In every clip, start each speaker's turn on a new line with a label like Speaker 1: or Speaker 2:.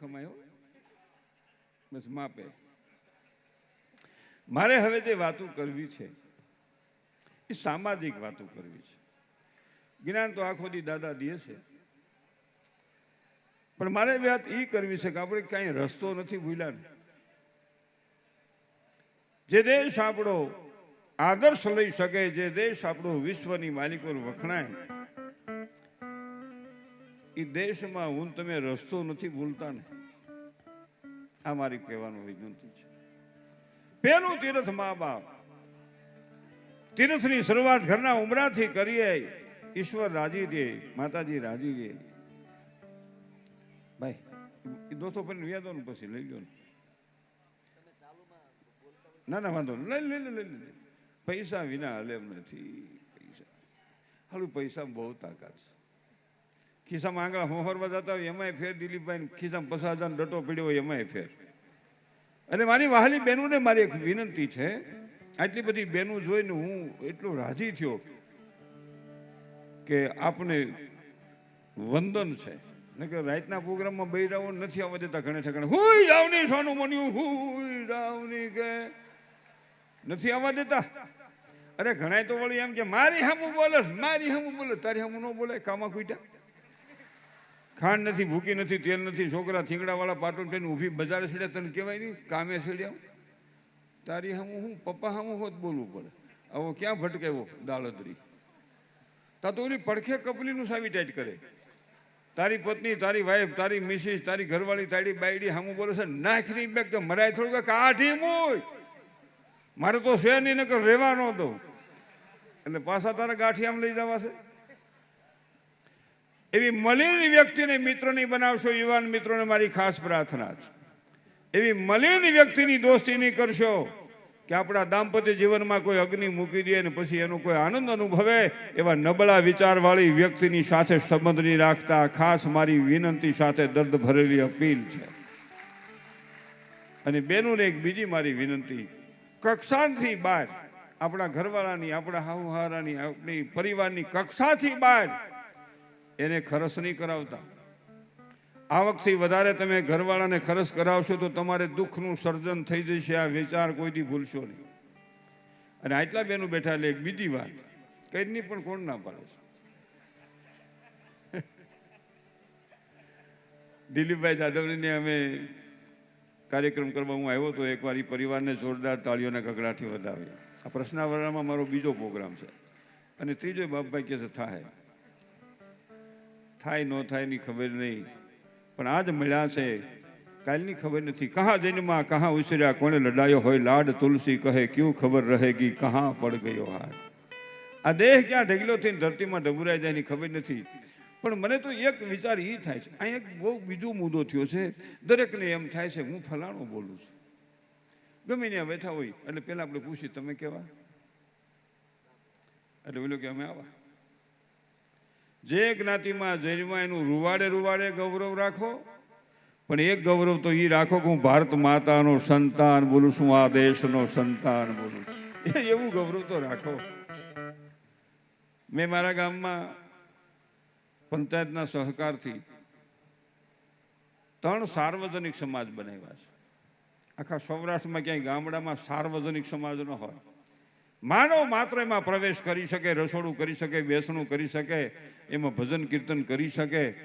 Speaker 1: ખમાયો બસ માપે. મારે હવે જે વાતો કરવી છે એ સામાજિક વાતો કરવી છે. જ્ઞાન તો આખો દી દાદા દે છે, પણ મારે વાત એ કરવી છે કે આપણે કાંઈ રસ્તો નથી ભૂલ્યા ને. જે દેશ આપણો આદર્શ લઈ શકે, જે દેશ આપણો વિશ્વની માલિકો વખણાય, એ દેશમાં હું તમે રસ્તો નથી ભૂલતા ને. આ મારી કહેવાનું વિનંતી છે. પહેલું તીર્થ મા બાપ. તીર્થની શરૂઆત ઘરના ઉમરાથી કરીએ. ઈશ્વર રાજી દે, માતાજી રાજી દે. ભાઈ એ દોસ્તો પર વ્યાદો ને પછી લઈ લો ને. ના ના વાંધો લઈ પૈસા વિના હલે એમ નથી. પૈસા હાલું પૈસા બહુ તાકાત છે. ખિસ્સામાં આંગળા હોહરવા જતા હોય એમાંય ફેર. દિલીપભાઈ ખિસ્સામાં 50,000 ડટો પડ્યો હોય એમાંય ફેર. અને મારી વહાલી બહેનોને મારી એક વિનંતી છે. આટલી બધી બહેનો જોઈને હું એટલો રાજી થયો કે આપને વંદન છે. ને કે રાતના પ્રોગ્રામમાં બૈરાઓ નથી આવવા દેતા. ઘણે ઠેકાણે હુઈ રાવની સોનું મન્યું, હુઈ રાવની કે નથી આવવા દેતા. અરે ઘણા તો વળી એમ કે મારી હામું બોલે, મારી હામું બોલે. તારી હામું ન બોલે. કામા કુઈટા. ખાંડ નથી, ભૂકી નથી, તેલ નથી. છોકરા થીંગડા વાળા પાટણ પેન ઊભી બજારે છેડ્યા, તને કહેવાય નહીં કામે છેડ્યા. તારી હામું હું પપ્પા હામું હોત બોલવું પડે. આવો ક્યાં ભટકાવ્યો દાળદરી. તા તો ઓલી પડખે કપલીનું સાવી ટાઈટ કરે. તારી પત્ની, તારી વાઈફ, તારી મિસિસ, તારી ઘરવાળી, તારી બાયડી હામું બોલે છે. નાખની બેગ તો મરાય થોડું કાઢી મૂય. મારે તો છે નહીં નકર રહેવા ન દઉં. એટલે પાછા તારા ગાંઠિયામાં લઈ જવા છે. એવી મલિન વ્યક્તિને મિત્ર નહીં બનાવશો. યુવાન મિત્રોને મારી ખાસ પ્રાર્થના છે. એવી મલિન વ્યક્તિની દોસ્તી નહીં કરશો કે આપણા દાંપત્ય જીવનમાં કોઈ અગ્નિ મૂકી દે ને પછી એનો કોઈ આનંદ અનુભવે. એવા નબળા વિચારવાળી વ્યક્તિની સાથે સંબંધ નહીં રાખતા. ખાસ મારી વિનંતી સાથે દર્દ ભરેલી અપીલ છે. અને બેનોને એક બીજી મારી વિનંતી, કક્ષાથી બહાર આપણા ઘરવાળાની, આપણા હાહુહારાની, આપણી પરિવારની કક્ષાથી બહાર એને ખર્ચ નહીં કરાવતા. આવકથી વધારે તમે ઘરવાળાને ખર્ચ કરાવશો તો તમારે દુઃખનું સર્જન થઈ જશે. આ વિચાર કોઈથી ભૂલશો નહીં. અને આટલા બેનું બેઠા એટલે એક બીજી વાત કઈની પણ કોણ ના પાડે છે. દિલીપભાઈ જાદવને અમે કાર્યક્રમ કરવા હું આવ્યો તો એકવાર એ પરિવારને જોરદાર તાળીઓના ગગડાથી વધાવ્યા. આ પ્રશ્નાવરણમાં મારો બીજો પ્રોગ્રામ છે. અને ત્રીજો બાપભાઈ કહે છે થાય ન થાય ની ખબર નહીં, પણ આજ મળ્યા છે, કાલની ખબર નથી. કહા જન્મા કહા ઉછર્યા, કોને લડાયો હોય લાડ. તુલસી કહે ક્યું ખબર રહેગી, કહા પડ ગયો હાડ. આ દેહ ક્યાં ઢગલો થઈને ધરતીમાં ડબુરાઈ જાય ની ખબર નથી. પણ મને તો એક વિચાર એ થાય છે. અહીં એક બહુ બીજો મુદ્દો થયો છે. દરેકને એમ થાય છે હું ફલાણો બોલું છું. ગમે ત્યાં બેઠા હોય એટલે પેલા આપણે પૂછીએ તમે કેવા, એટલે બોલો કે અમે આવા. જે જ્ઞાતિમાં જન્મા એનું રૂવાડે રૂવાડે ગૌરવ રાખો, પણ એક ગૌરવ તો એ રાખો કે હું ભારત માતાનો સંતાન બોલું છું, આ દેશનો સંતાન બોલું છું. એવું ગૌરવ તો રાખો. મેં મારા ગામમાં પંચાયતના સહકારથી 3 સાર્વજનિક સમાજ બનાવ્યા છે. આખા સૌરાષ્ટ્રમાં ક્યાંય ગામડામાં સાર્વજનિક સમાજ ન હોય. માનવ માત્ર એમાં પ્રવેશ કરી શકે, રસોડું કરી શકે, બેસણું કરી શકે, એમાં ભજન કીર્તન કરી શકે.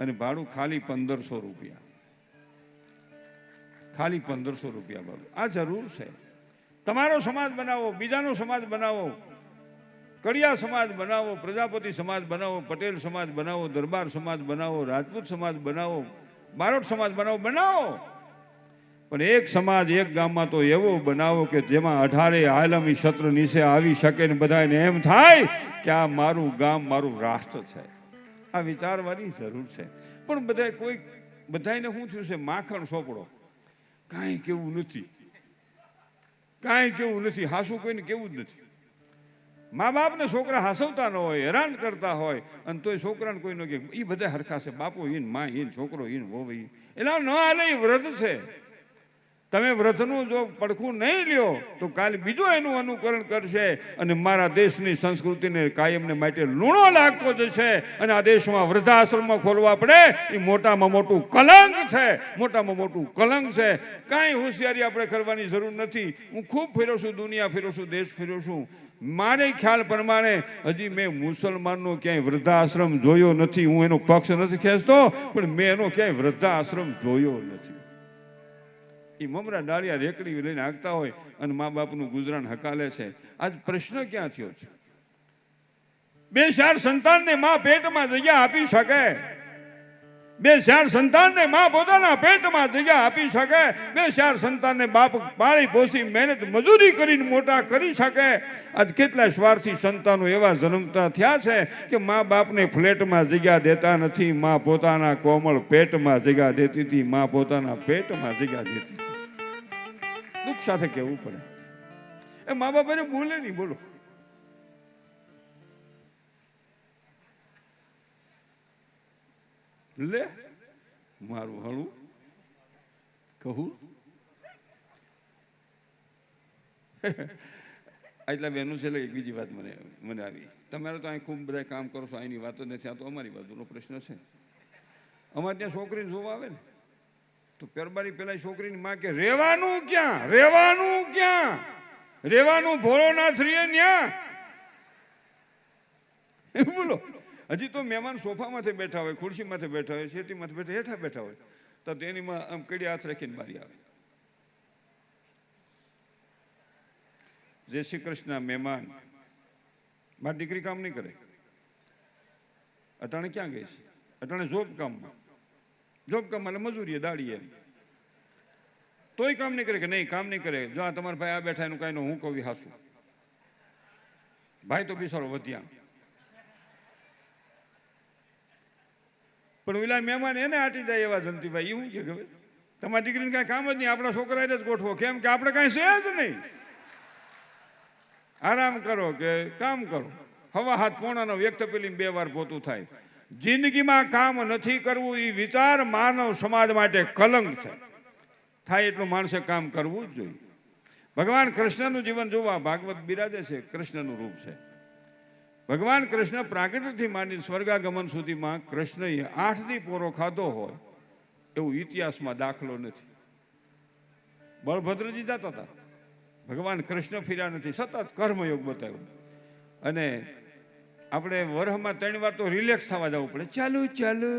Speaker 1: અને ભાડું ખાલી 1500 રૂપિયા. ખાલી 1500 રૂપિયા ભાડું. આ જરૂર છે. તમારો સમાજ બનાવો, બીજાનો સમાજ બનાવો, કડિયા સમાજ બનાવો, પ્રજાપતિ સમાજ બનાવો, પટેલ સમાજ બનાવો, દરબાર સમાજ બનાવો, રાજપૂત સમાજ બનાવો, બારોટ સમાજ બનાવો. પણ એક સમાજ એક ગામમાં તો એવો બનાવો કે જેમાં 18 આલમી શત્રુ નીચે આવી શકે ને બધાને એમ થાય કે આ મારું ગામ, મારું રાષ્ટ્ર છે. આ વિચારવાની જરૂર છે. પણ બધાને શું થયું છે, માખણ સોપડો. કાંઈ કેવું નથી, કાંઈ કેવું નથી. હાસું કોઈને કેવું જ નથી. મા બાપને છોકરા હાસવતા ન હોય, હેરાન કરતા હોય, અને તોય છોકરાને કોઈ ન કે એ બધા હરખા છે. બાપો ઈન, મા ઈન, છોકરો ઈન, વહુ ઈન. એટલે ન હાલે, એ વ્રત છે. તમે વ્રતનું જો પડખું નહીં લ્યો તો કાલે બીજો એનું અનુકરણ કરશે અને મારા દેશની સંસ્કૃતિને કાયમને માટે લૂણો લાગતો જશે અને આ દેશમાં વૃદ્ધાશ્રમમાં ખોલવા પડે એ મોટામાં મોટું કલંક છે, મોટામાં મોટું કલંક છે. કાંઈ હોશિયારી આપણે કરવાની જરૂર નથી. હું ખૂબ ફેર્યો છું, દુનિયા ફેર્યો છું, દેશ ફેર્યો છું. મારે ખ્યાલ પ્રમાણે હજી મેં મુસલમાનનો ક્યાંય વૃદ્ધાશ્રમ જોયો નથી. હું એનો પક્ષ નથી ખેંચતો, પણ મેં એનો ક્યાંય વૃદ્ધાશ્રમ જોયો નથી. એ મમરા ડાળિયા રેકડી લઈને આગતા હોય અને મા બાપનું ગુજરાન હકાલે છે. આજ પ્રશ્ન ક્યાં થયો છે? 2-4 સંતાનને મા પેટમાં જગ્યા આપી શકે? 2-4 સંતાનને મા પોતાના પેટમાં જગ્યા આપી શકે? 2-4 સંતાનને બાપ પાળી પોસી મહેનત મજૂરી કરીને મોટા કરી શકે? આજ કેટલા સ્વાર્થી સંતાનો એવા જન્મતા થયા છે કે મા બાપને ફ્લેટમાં જગ્યા દેતા નથી. મા પોતાના કોમળ પેટમાં જગ્યા દેતી હતી. મા પોતાના પેટમાં જગ્યા દેતી હતી. દુઃખ સાથે કહેવું પડે. એ મા બાપ એને બોલે નહીં. બોલો, લે મારું હળું કહું. એટલા બહેનું છે. એક બીજી વાત મને આવી. તમારે તો અહીં ખૂબ બધા કામ કરો છો, અહીંની વાતો નથી. આ તો અમારી બાજુનો પ્રશ્ન છે. અમારે ત્યાં છોકરીને જોવા આવે ને તો પેરબારી પેલા છોકરીની માં કે રેવાનું ક્યાં, રેવાનું ક્યાં, રેવાનું ભોળોનાથ રીએ ન્યા. બોલો, હજી તો મહેમાન સોફામાંથી બેઠા હોય, ખુરશીમાંથી બેઠા હોય, શેટીમાંથી બેઠા, હેઠા બેઠા હોય તો તેની માં આમ કડી હાથ રાખીને બારી આવે. જય શ્રી કૃષ્ણ મહેમાન. મારી દીકરી કામ નહીં કરે. અટાણે ક્યાં ગઈ છે? અટાણે જોબ કામમાં. જોબ કામ એટલે મજૂરી દાડી એમ. તોય કામ નહીં કરે કે નહીં કામ નહીં કરે. જો આ તમારા ભાઈ આ બેઠા એનું કાંઈ હું કહું હાસું. ભાઈ તો બિચારો વધ્યા. પણ ઓલા મહેમાન એને આટી જાય એવા જંતીભાઈ. એવું કે ખબર તમારી દીકરીને કાંઈ કામ જ નહીં, આપણા છોકરાને જ ગોઠવો. કેમ કે આપણે કાંઈ છે જ નહીં. આરામ કરો કે કામ કરો. હવા હાથ પોણાનો વ્યક્ત પેલી 2 વાર પોતું થાય. જિંદગીમાં કામ નથી કરવું એ વિચાર માનવ સમાજ માટે કલંક છે. થાય એટલું માણસે કામ કરવું જ જોઈએ. ભગવાન કૃષ્ણનું જીવન જોવા ભાગવત બિરાજે છે. કૃષ્ણનું રૂપ છે. ભગવાન કૃષ્ણ પ્રાગટ્યથી માંડી સ્વર્ગાગમન સુધીમાં કૃષ્ણએ 8 દી પોરો ખાધો હોય એવું ઇતિહાસમાં દાખલો નથી. બળભદ્રજી જતા હતા, ભગવાન કૃષ્ણ ફર્યા નથી. સતત કર્મયોગ બતાવ્યો. અને આપણે વરહમાં 3 વાર તો રિલેક્સ થવા જવું પડે. ચાલો ચાલો,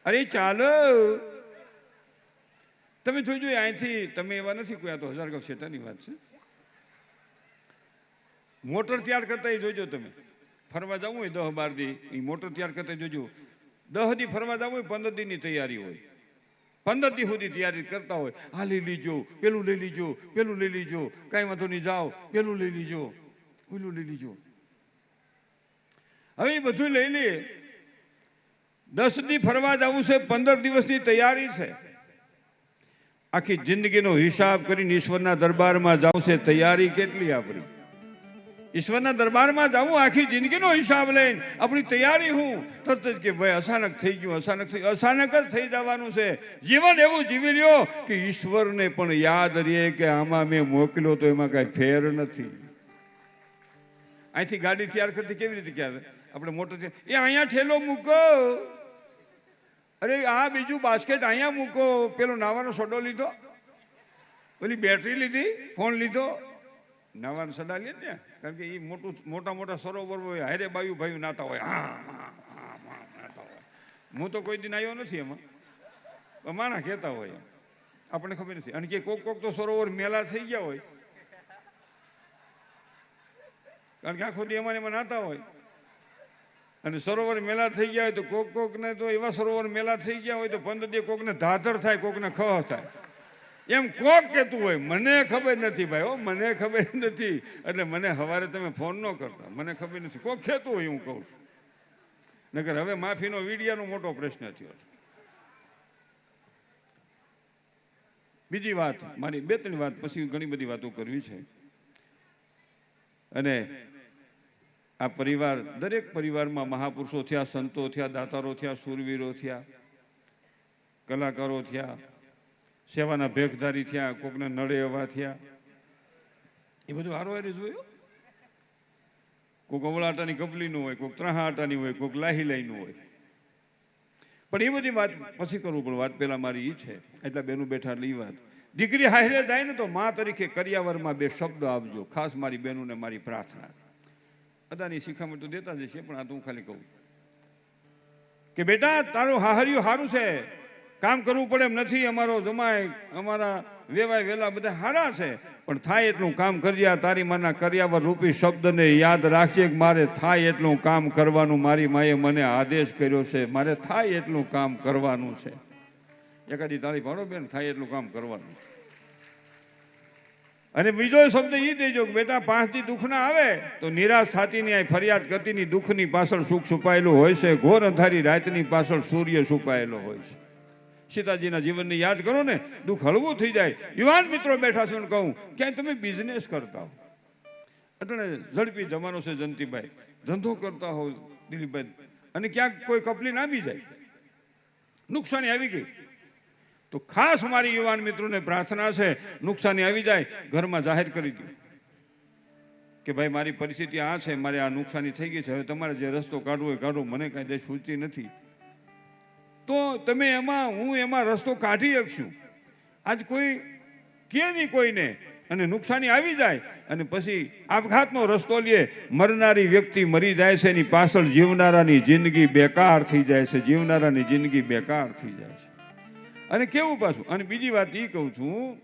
Speaker 1: અરે ચાલો. તમે જોજો અહીંથી તમે એવા નથી કોઈ. આ તો હજાર શેતાની વાત છે. મોટર તૈયાર કરતા એ જોજો. તમે ફરવા જવું હોય 10-12 દી, એ મોટર તૈયાર કરતા જોજો. 10 દી ફરવા જવું હોય 15 દીની તૈયારી હોય. 15 દી સુધી તૈયારી કરતા હોય. આ લઈ લીજો, પેલું લઈ લીજો, પેલું લઈ લીજો, કાંઈ વાંધો નહીં જાઓ, પેલું લઈ લીજો, ઓલું લઈ લીજો. હવે એ બધું લઈ લે. 10 દી ફરવા જવું છે, 15 દિવસની તૈયારી છે. આખી જિંદગીનો હિસાબ કરીને ઈશ્વરના દરબારમાં જાવ છે. તૈયારી કેટલી આપણી? ઈશ્વરના દરબારમાં જાવું આખી જિંદગીનો હિસાબ લઈને આપણી તૈયારી હું તરત જ કે ભાઈ અચાનક થઈ ગયું, અચાનક જ થઈ જવાનું છે. જીવન એવું જીવી લ્યો કે ઈશ્વરને પણ યાદ રહે કે આમાં મેં મોકલ્યો તો એમાં કાંઈ ફેર નથી. અહીંથી ગાડી તૈયાર કરતી કેવી રીતે ક્યારે આપણે મોટર એ અહીંયા ઠેલો મૂકો, અરે આ બીજું બાસ્કેટ અહીંયા મૂકો, પેલો નાવાનો સોડો લીધો, પેલી બેટરી લીધી, ફોન લીધો, નાવાનો સડા લે ને. કારણ કે એ મોટા મોટા સરોવર હોય, હારે બાયું ભાઈ નાતા હોય. નાતા હોય. હું તો કોઈ દિન આવ્યો નથી એમાં, માણા કહેતા હોય, આપણને ખબર નથી. અને કે કોક તો સરોવર મેલા થઈ ગયા હોય, કારણ કે આખો દી એમાં નાતા હોય. અને સરોવર મેલા થઈ ગયા હોય તો કોકને તો એવા સરોવર મેલા થઈ ગયા હોય તો 15 દી કોકને ધાધર થાય, કોકને ખહ થાય. એમ કોક કહેતું હોય મને ખબર નથી ભાઈ, હો મને ખબર નથી. એટલે મને સવારે તમે ફોન ન કરતા, મને ખબર નથી. કોક કહેતું હોય હું કહું છું. નકર હવે માફીનો વીડિયાનો મોટો પ્રશ્ન થયો છે. બીજી વાત, મારી 2-3 વાત પછી ઘણી બધી વાતો કરવી છે. અને આ પરિવાર, દરેક પરિવારમાં મહાપુરુષો થયા, સંતો થયા, દાતારો થયા, શૂરવીરો થયા, કલાકારો થયા. સેવાના ભેખધારી થયા, કોકને નડે એવા થયા, એ બધું હારવારી જોયું. કોઈક અવળાટાની કપલીનું હોય, કોઈક ત્રહા આટાની હોય, કોઈક લાહી લાઈનું હોય. પણ એ બધી વાત પછી કરવું પડે. વાત પેલા મારી એ છે, એટલા બેનું બેઠા એટલે એ વાત. દીકરી હારે જાય ને તો મા તરીકે કરિયાવરમાં 2 શબ્દ આપજો. ખાસ મારી બહેનોને મારી પ્રાર્થના. બધાની શિખામણ તો દેતા જ છે, પણ આ તો હું ખાલી કહું કે બેટા તારું હાહરિયું સારું છે, કામ કરવું પડે એમ નથી. અમારો જમાય, અમારા વેવાય વેલા બધા સારા છે, પણ થાય એટલું કામ કરજે. તારી માના કર્યાવર રૂપી શબ્દને યાદ રાખજે કે મારે થાય એટલું કામ કરવાનું. મારી માએ મને આદેશ કર્યો છે, મારે થાય એટલું કામ કરવાનું છે. એકાદી તાળી પાડો બેન, થાય એટલું કામ કરવાનું. અને બીજો શબ્દ એ દેજો કે બેટા 5 દી દુઃખ ના આવે તો નિરાશ થતી નહીં, ફરિયાદ કરતી નહીં. દુઃખની પાછળ સુખ છુપાયેલું હોય છે, ઘોર અંધારી રાતની પાછળ સૂર્ય છુપાયેલો હોય છે. સીતાજીના જીવનને યાદ કરો ને, દુઃખ હળવું થઈ જાય. યુવાન મિત્રો બેઠા છો ને કહું, ક્યાંય તમે બિઝનેસ કરતા હો, એટલે ઝડપી જમાનો છે જયંતિભાઈ, ધંધો કરતા હો દિલીપભાઈ, અને ક્યાંક કોઈ કપલીને આવી જાય, નુકસાની આવી ગઈ, તો ખાસ મારી યુવાન મિત્રોને પ્રાર્થના છે, નુકસાની આવી જાય ઘરમાં જાહેર કરી દો કે ભાઈ મારી પરિસ્થિતિ આ છે, મારે આ નુકસાની થઈ ગઈ છે, હવે તમારે જે રસ્તો કાઢવો હોય કાઢો, મને કાંઈ દે સૂચતી નથી. તો તમે હું એમાં રસ્તો કાઢી શકશું. આજ કોઈ કે નહીં કોઈને, અને નુકસાની આવી જાય અને પછી આપઘાતનો રસ્તો લે, મરનારી વ્યક્તિ મરી જાય છે, એની પાછળ જીવનારાની જિંદગી બેકાર થઈ જાય છે, જીવનારાની જિંદગી બેકાર થઈ જાય છે. અને કેવું પાછું. અને બીજી વાત એ કહું છું